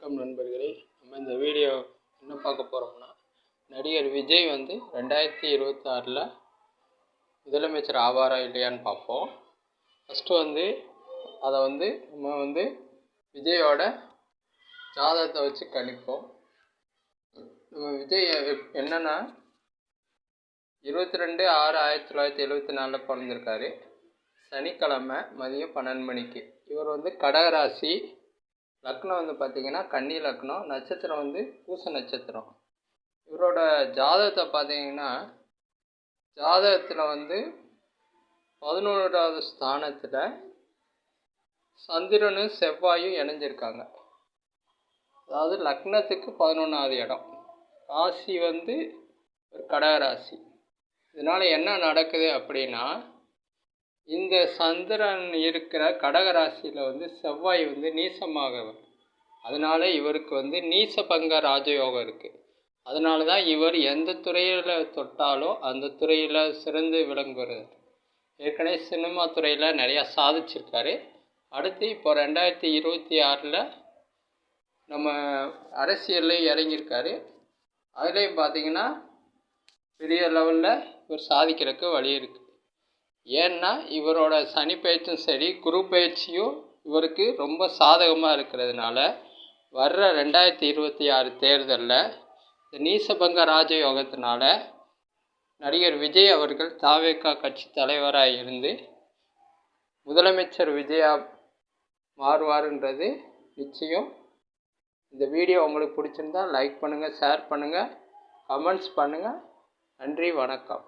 வணக்கம் நண்பர்களே. நம்ம இந்த வீடியோ என்ன பார்க்க போகிறோம்னா, நடிகர் விஜய் 2026 முதலமைச்சர் ஆவாரா இல்லையான்னு பார்ப்போம். ஃபஸ்ட்டு அதை நம்ம விஜயோட ஜாதகத்தை வச்சு கணிப்போம். நம்ம விஜய் என்னன்னா 22/6/1974 பிறந்திருக்காரு. சனிக்கிழமை மதியம் 12 மணிக்கு. இவர் கடகராசி. லக்னம் பார்த்திங்கன்னா கன்னி லக்னம். நட்சத்திரம் பூச நட்சத்திரம். இவரோட ஜாதகத்தை பார்த்தீங்கன்னா, ஜாதகத்தில் 11வது ஸ்தானத்தில் சந்திரனும் செவ்வாயும் இணைஞ்சிருக்காங்க. அதாவது லக்னத்துக்கு 11வது இடம். ராசி ஒரு கடகராசி. இதனால் என்ன நடக்குது அப்படின்னா, இந்த சந்திரன் இருக்கிற கடகராசியில் செவ்வாய் நீசமாக, அதனால இவருக்கு நீசபங்க ராஜயோகம் இருக்குது. அதனால தான் இவர் எந்த துறையில் தொட்டாலும் அந்த துறையில் சிறந்து விளங்குறது. ஏற்கனவே சினிமா துறையில் நிறையா சாதிச்சிருக்காரு. அடுத்து இப்போ 2026 நம்ம அரசியலில் இறங்கியிருக்காரு. அதுலேயும் பார்த்திங்கன்னா பெரிய லெவலில் இவர் சாதிக்கிறதுக்கு வழி இருக்குது. ஏன்னா இவரோட சனி பயிற்சியும் சரி, குரு பயிற்சியும் இவருக்கு ரொம்ப சாதகமாக இருக்கிறதுனால வர்ற 2026 தேர்தலில் இந்த நீசபங்க ராஜயோகத்தினால நடிகர் விஜய் அவர்கள் தாவேகா கட்சி தலைவராக இருந்து முதலமைச்சர் விஜயா மாறுவாருன்றது நிச்சயம். இந்த வீடியோ உங்களுக்கு பிடிச்சிருந்தால் லைக் பண்ணுங்கள், ஷேர் பண்ணுங்கள், கமெண்ட்ஸ் பண்ணுங்கள். நன்றி, வணக்கம்.